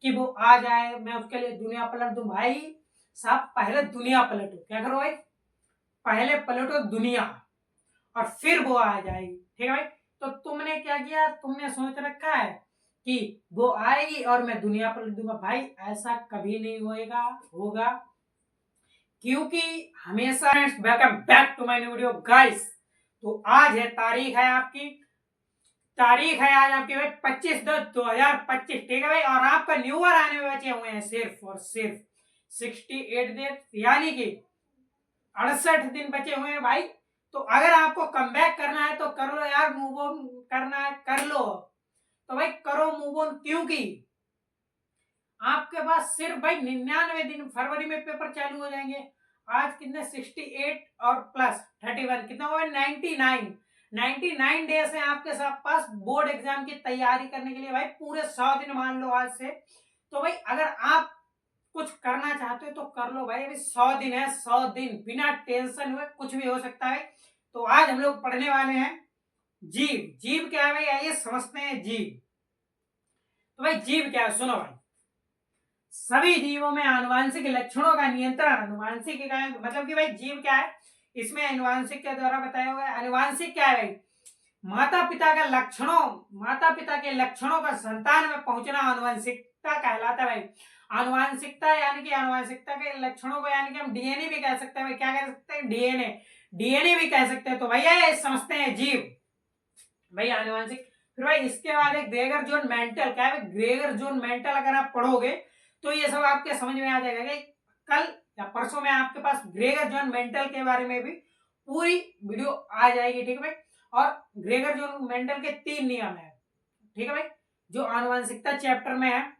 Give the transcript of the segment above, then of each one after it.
कि वो आ जाए, मैं उसके लिए दुनिया पलट दूं। भाई साहब पहले दुनिया पलटो, क्या करो भाई, पहले पलटो दुनिया और फिर वो आ जाएगी। ठीक है भाई। तो तुमने क्या किया, तुमने सोच रखा है कि वो आएगी और मैं दुनिया पलट दूंगा। भाई ऐसा कभी नहीं होगा, क्योंकि हमेशा welcome back to my new video guys. तो आज है तारीख है आज आपकी भाई 25/10/2025। ठीक है भाई। और आपका न्यू ईयर आने में बचे हुए हैं सिर्फ और सिर्फ 68 दिन, यानी कि 68 दिन बचे हुए हैं भाई। तो अगर आपको कमबैक करना है तो कर लो यार, मूव ऑन करना है कर लो। तो भाई करो मूव ऑन, क्योंकि आपके पास सिर्फ भाई 99 दिन, फरवरी में पेपर चालू हो जाएंगे। आज कितने 68 और प्लस 31 कितना हुआ 99 डेज है आपके साथ पास बोर्ड एग्जाम की तैयारी करने के लिए। भाई पूरे 100 दिन मान लो आज से। तो भाई अगर आप कुछ करना चाहते हो तो कर लो भाई, अभी 100 दिन है, 100 दिन बिना टेंशन हुए कुछ भी हो सकता है। तो आज हम लोग पढ़ने वाले हैं जीव। जीव क्या है भाई, आइए समझते हैं जीव। तो भाई जीव क्या है, सुनो भाई। सभी जीवों में आनुवांशिक लक्षणों का नियंत्रण, आनुवांशिक इकाई मतलब कि भाई जीव क्या है, इसमें आनुवांशिक के द्वारा बताया हुआ है। आनुवांशिक क्या है भाई, माता पिता के लक्षणों का संतान में पहुंचना आनुवांशिकता कहलाता है भाई। आनुवांशिकता यानी कि आनुवांशिकता के लक्षणों को यानी कि हम डीएनए भी कह सकते हैं भाई। क्या कह सकते हैं, डीएनए भी कह सकते हैं। तो भैया समझते हैं जीव भाई आनुवांशिक। फिर भाई इसके बाद एक ग्रेगर जोन मेंटल, क्या है ग्रेगर जोन मेंटल, अगर आप पढ़ोगे तो ये सब आपके समझ में आ जाएगा कि कल या परसों में आपके पास ग्रेगर जोन मेंटल के बारे में भी पूरी वीडियो आ जाएगी। ठीक है भाई। और ग्रेगर जोन मेंटल के 3 नियम है। ठीक है भाई, जो आनुवंशिकता चैप्टर में है।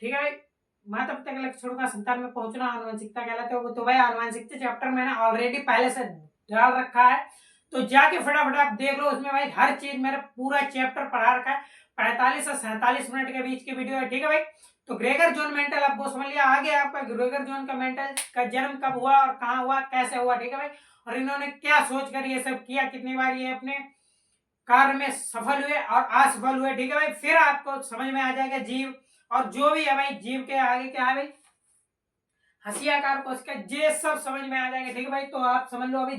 ठीक है भाई, माता पिता के लक्षणों का संतान में पहुंचना आनुवंशिकता कहलाते हो। तो भाई आनुवंशिकता चैप्टर मैंने ऑलरेडी पहले से डाल रखा है, तो जाके फटाफट आप देख लो। उसमें भाई हर चीज मेरा पूरा चैप्टर पढ़ा रखा है। 45 से 47 मिनट के बीच की वीडियो है। ठीक है भाई। तो ग्रेगर जोन मेंटल आपको समझ लिया, आगे आपका ग्रेगर जोन का मेंटल का जन्म कब हुआ और कहाँ हुआ, कैसे हुआ। ठीक है भाई। और इन्होंने क्या सोच कर ये सब किया, कितनी बार ये अपने कार्य में सफल हुए और असफल हुए। ठीक है भाई। फिर आपको समझ में आ जाएगा जीव और जो भी है भाई जीव के आगे क्या है भाई, हंसियाकार कोशिका, ये सब समझ में आ जाएगा। ठीक है भाई। तो आप समझ लो अभी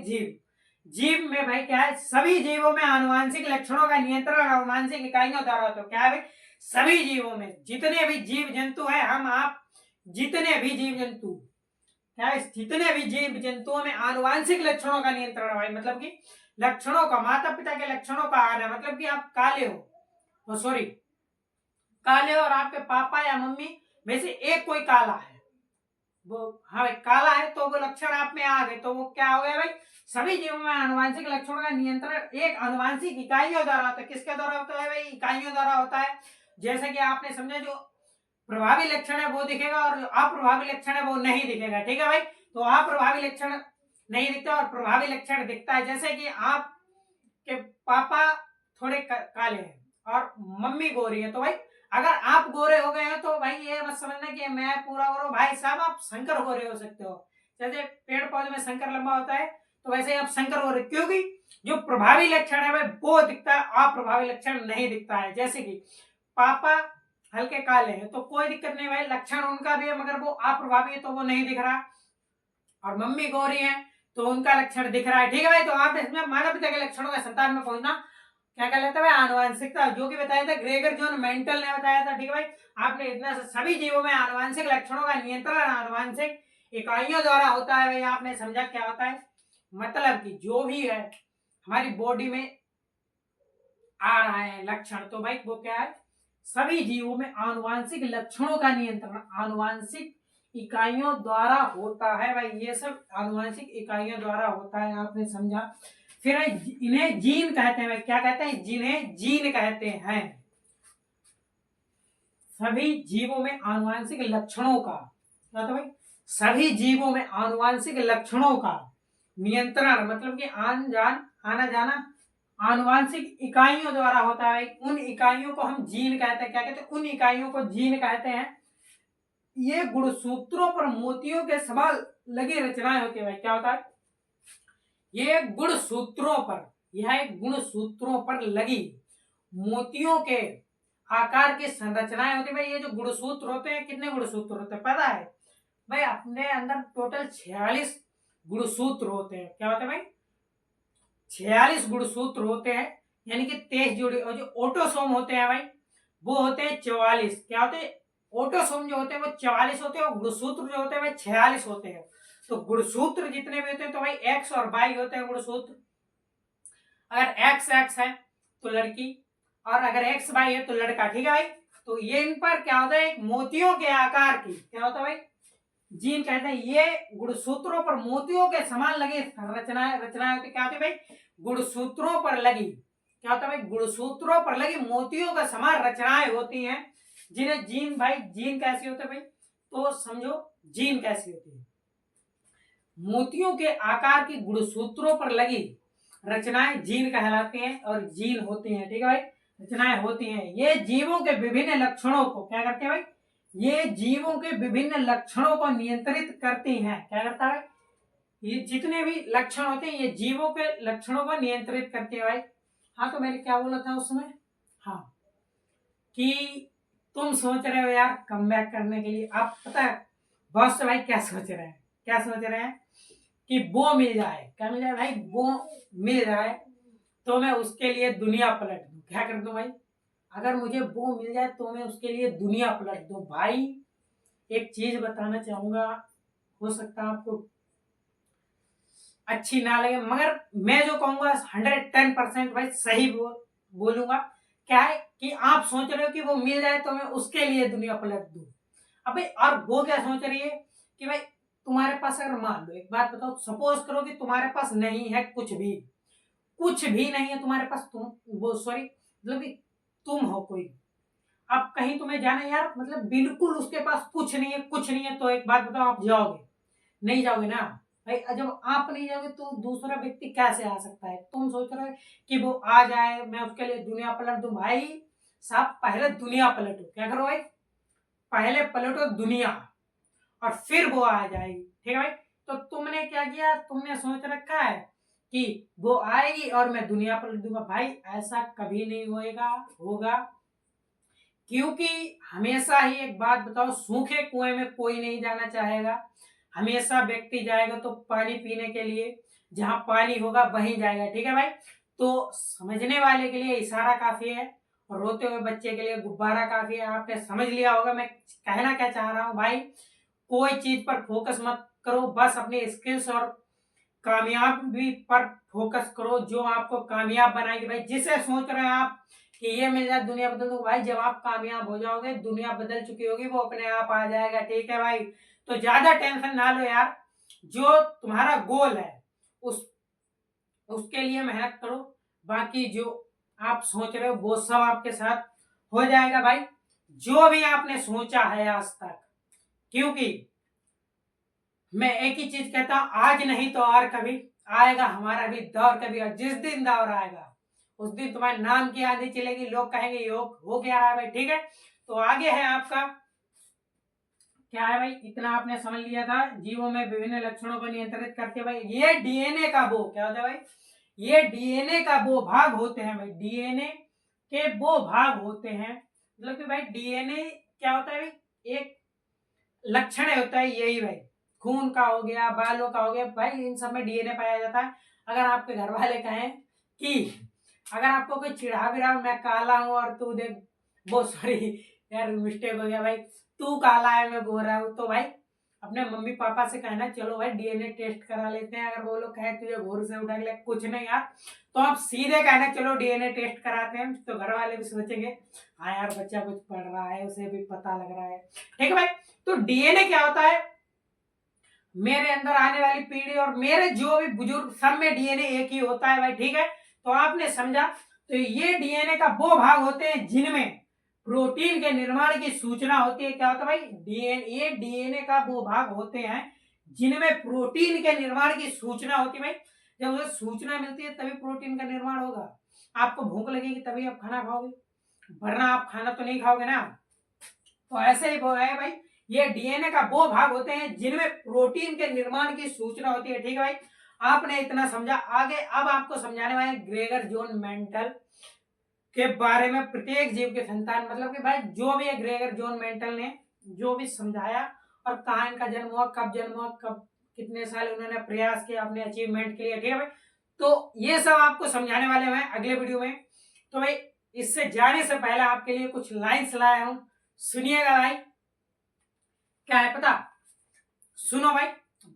जीव में भाई क्या है, सभी जीवों में आनुवांशिक लक्षणों का नियंत्रण आनुवांशिक इकाइयों द्वारा होता है। क्या है भाई, सभी जीवों में, जितने भी जीव जंतु है, हम आप जितने भी जीव जंतु, क्या है जितने भी जीव जंतुओं में आनुवांशिक लक्षणों का नियंत्रण है भाई। मतलब कि लक्षणों का, माता पिता के लक्षणों का आना, मतलब कि आप काले हो, सॉरी काले हो और आपके पापा या मम्मी में से एक कोई काला है, वो हाँ भाई काला है, तो वो लक्षण आप में आ गए, तो वो क्या हो गया भाई, सभी जीवों में आनुवांशिक लक्षणों का नियंत्रण एक आनुवांशिक इकाइयों द्वारा होता है। किसके द्वारा होता है भाई, इकाइयों द्वारा होता है। जैसे कि आपने समझा, जो प्रभावी लक्षण है वो दिखेगा और जो अप्रभावी लक्षण है वो नहीं दिखेगा। ठीक है भाई। तो अप्रभावी लक्षण नहीं दिखता और प्रभावी लक्षण दिखता है। जैसे कि आप के पापा थोड़े काले हैं और मम्मी गोरी है, तो भाई अगर आप गोरे हो गए हैं तो भाई ये मत समझना कि मैं पूरा गोरा, भाई साहब आप शंकर गोरे हो सकते हो। जैसे पेड़ पौधे में शंकर लंबा होता है, तो वैसे आप शंकर गोरे, क्योंकि जो प्रभावी लक्षण है भाई वो दिखता है, अप्रभावी लक्षण नहीं दिखता है। जैसे कि पापा हल्के काले हैं तो कोई दिक्कत नहीं भाई, लक्षण उनका भी है मगर वो अप्रभावी है तो वो नहीं दिख रहा। और मम्मी गोरी है तो उनका लक्षण दिख रहा है। ठीक है भाई। तो आप इसमें माता पिता के लक्षणों का संतान में पहुंचना क्या कहलाता है, आनुवांशिकता, जो कि बताया था ग्रेगर जोन मेंटल ने बताया था। ठीक है भाई। आपने इतना सभी जीवों में आनुवांशिक लक्षणों का नियंत्रण आनुवांशिक इकाइयों द्वारा होता है। भाई आपने समझा क्या होता है, मतलब कि जो भी है हमारी बॉडी में आ रहा है लक्षण, तो भाई वो क्या है, सभी जीवों में आनुवांशिक लक्षणों का नियंत्रण आनुवांशिक इकाइयों द्वारा होता है। भाई ये सब आनुवांशिक इकाइयों द्वारा होता है, आपने समझा। फिर इन्हें जीन कहते हैं भाई। क्या कहते हैं, जिन्हें जीन कहते हैं। सभी जीवों में आनुवांशिक लक्षणों का, क्या था भाई, सभी जीवों में आनुवांशिक लक्षणों का नियंत्रण, मतलब कि आना जाना आनुवांशिक इकाइयों द्वारा होता है। उन इकाइयों को हम जीन कहते हैं। क्या कहते हैं, उन इकाइयों को जीन कहते हैं। ये गुणसूत्रों पर मोतियों के समान लगी रचनाएं होती है भाई। क्या होता है, ये गुणसूत्रों पर, यह एक गुणसूत्रों पर लगी मोतियों के आकार की संरचनाएं होती है भाई। ये जो गुणसूत्र होते हैं, कितने गुणसूत्र होते हैं पता है भाई? अपने अंदर टोटल 46 गुणसूत्र होते हैं। क्या होते हैं भाई? 46 गुणसूत्र होते हैं, यानी कि 23 जोड़ी। और जो ऑटोसोम होते हैं भाई, वो होते हैं 44। क्या होते हैं? ऑटोसोम जो होते हैं वो 44 होते हैं, और गुणसूत्र जो होते हैं भाई 46 होते हैं। तो गुणसूत्र जितने भी होते हैं तो भाई एक्स और वाई होते हैं गुणसूत्र। अगर एक्स एक्स है तो लड़की, और अगर एक्स वाई है तो लड़का। ठीक है भाई? तो ये इन पर क्या होता है? एक मोतियों के आकार की क्या होता है भाई? जीन कहते हैं। ये गुणसूत्रों पर मोतियों के समान लगी रचनाएं होती। क्या होती है भाई? गुणसूत्रों पर लगी। क्या होता है भाई? गुणसूत्रों पर लगी मोतियों के समान रचनाएं होती हैं, जिन्हें जीन भाई। जीन कैसी होते हैं भाई? तो समझो जीन कैसी होती है। मोतियों के आकार की गुणसूत्रों पर लगी रचनाएं जीन कहलाती हैं, और जीन होती हैं। ठीक है भाई? रचनाएं होती हैं। ये जीवों के विभिन्न लक्षणों को क्या करते हैं भाई? ये जीवों के विभिन्न लक्षणों को नियंत्रित करती हैं। क्या करता है? ये जितने भी लक्षण होते हैं ये जीवों के लक्षणों को नियंत्रित करते हैं भाई। हाँ, तो मैंने क्या बोला था उस समय? हाँ, कि तुम सोच रहे हो यार कमबैक करने के लिए। आप पता है बहुत से भाई क्या सोच रहे हैं? क्या सोच रहे हैं? कि वो मिल जाए। क्या मिल जाए भाई? वो मिल जाए तो मैं उसके लिए दुनिया पलट दूं। क्या कर दूं भाई? अगर मुझे वो मिल जाए तो मैं उसके लिए दुनिया पलट दूं। भाई एक चीज बताना चाहूंगा, हो सकता है आपको अच्छी ना लगे, मगर मैं जो कहूंगा 110% भाई सही बोलूंगा। क्या है कि आप सोच रहे हो कि वो मिल जाए तो मैं उसके लिए दुनिया पलट दूं। अबे और वो क्या सोच रही है कि भाई तुम्हारे पास, अगर मान लो एक बात बताओ, सपोज करो कि तुम्हारे पास नहीं है कुछ भी नहीं है तुम्हारे पास। तुम वो सॉरी मतलब कि तुम हो कोई, अब कहीं तुम्हें जाना है यार, मतलब बिल्कुल उसके पास कुछ नहीं है, तो एक बात बताओ, आप जाओगे? नहीं जाओगे ना भाई। जब आप नहीं जाओगे तो दूसरा व्यक्ति कैसे आ सकता है? तुम सोच रहे हो कि वो आ जाए मैं उसके लिए दुनिया पलट दूं। भाई साहब पहले दुनिया पलटो। क्या करो भाई? पहले पलटो दुनिया, और फिर वो आ जाएगी। ठीक है भाई? तो तुमने क्या किया? तुमने सोच रखा है कि वो आएगी और मैं दुनिया पलट दूंगा। भाई ऐसा कभी नहीं होगा। क्योंकि हमेशा ही एक बात बताओ, सूखे कुएं में कोई नहीं जाना चाहेगा। हमेशा व्यक्ति जाएगा तो पानी पीने के लिए, जहां पानी होगा वहीं जाएगा। ठीक है भाई? तो समझने वाले के लिए इशारा काफी है, और रोते हुए बच्चे के लिए गुब्बारा काफी है। आपने समझ लिया होगा मैं कहना क्या चाह रहा हूं भाई। कोई चीज पर फोकस मत करो, बस अपनी स्किल्स और कामयाबी पर फोकस करो, जो आपको कामयाब बनाएगी। भाई जिसे सोच रहे हैं आप कि ये मिल जाए दुनिया बदल दूं, भाई जब आप कामयाब हो जाओगे दुनिया बदल चुकी होगी, वो अपने आप आ जाएगा। ठीक है भाई? तो ज्यादा टेंशन ना लो यार। जो तुम्हारा गोल है उस उसके लिए मेहनत करो। बाकी जो आप सोच रहे हो वो सब आपके साथ हो जाएगा भाई, जो भी आपने सोचा है आज तक। क्योंकि मैं एक ही चीज कहता हूं, आज नहीं तो और कभी आएगा हमारा भी दौर कभी। और जिस दिन दौर आएगा उस दिन तुम्हारे नाम की आंधी चलेगी, लोग कहेंगे योग हो गया रहा है भाई। ठीक है? तो आगे है आपका क्या है भाई? इतना आपने समझ लिया था। जीवों में विभिन्न लक्षणों को नियंत्रित करते भाई ये डीएनए का वो क्या होता है भाई? ये डीएनए का वो भाग होते हैं भाई। डीएनए के वो भाग होते हैं, मतलब कि भाई डीएनए क्या होता है भाई? एक लक्षण होता है यही भाई। खून का हो गया, बालों का हो गया भाई, इन सब में डीएनए पाया जाता है। अगर आपके घर वाले कहें कि अगर आपको कोई चिढ़ा भी रहा हो, मैं काला हूं और तू देख, वो सॉरी यार मिस्टेक हो गया भाई, तू काला है मैं गोरा हूं, तो भाई अपने मम्मी पापा से कहना चलो भाई डीएनए टेस्ट करा लेते हैं। अगर वो लोग कहे तुझे घोर से उठा ले, कुछ नहीं यार, तो आप सीधे कहना चलो डीएनए टेस्ट कराते हैं। तो घर वाले भी सोचेंगे हाँ यार बच्चा कुछ पढ़ रहा है, उसे भी पता लग रहा है। ठीक है भाई? तो डीएनए क्या होता है? मेरे अंदर आने वाली पीढ़ी और मेरे जो भी बुजुर्ग, सब में डीएनए एक ही होता है भाई। ठीक है? तो आपने समझा। तो ये डीएनए का वो भाग होते हैं जिनमें प्रोटीन के निर्माण की सूचना होती है। क्या होता है भाई? डीएनए का वो भाग होते हैं जिनमें प्रोटीन के निर्माण की सूचना होती है भाई। जब उसे सूचना मिलती है तभी प्रोटीन का निर्माण होगा। आपको भूख लगेगी तभी आप खाना खाओगे, वरना आप खाना तो नहीं खाओगे ना। तो ऐसे ही वो है भाई, ये डीएनए का वो भाग होते हैं जिनमें प्रोटीन के निर्माण की सूचना होती है। ठीक है भाई? आपने इतना समझा। आगे अब आपको समझाने वाले ग्रेगर जोन मेंडल के बारे में प्रत्येक जीव के संतान, मतलब कि भाई जो भी ग्रेगर जॉन मेंटल ने जो भी समझाया और कहाँ इनका जन्म हुआ, कब कितने साल उन्होंने प्रयास किया अपने अचीवमेंट के लिए, ठीक है भाई। तो ये सब आपको समझाने वाले हैं अगले वीडियो में। तो भाई इससे जाने से पहले आपके लिए कुछ लाइन्स लाया हूं, सुनिएगा भाई। क्या है पता, सुनो भाई,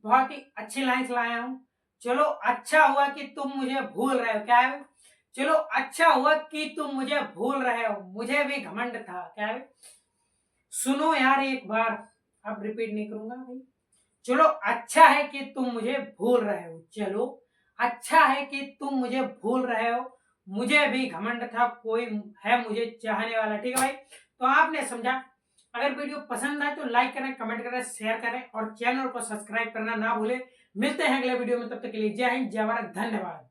बहुत ही अच्छी लाइन्स लाया हूं। चलो अच्छा हुआ कि तुम मुझे भूल रहे हो, क्या है, चलो अच्छा हुआ कि तुम मुझे भूल रहे हो, मुझे भी घमंड था, क्या है, सुनो यार एक बार, अब रिपीट नहीं करूंगा भाई। चलो अच्छा है कि तुम मुझे भूल रहे हो, चलो अच्छा है कि तुम मुझे भूल रहे हो, मुझे भी घमंड था कोई है मुझे चाहने वाला, ठीक है भाई। तो आपने समझा। अगर वीडियो पसंद आए तो लाइक करें, कमेंट करें, शेयर करें और चैनल को सब्सक्राइब करना ना भूलें। मिलते हैं अगले वीडियो में, तब तक के लिए जय हिंद, जय भारत, धन्यवाद।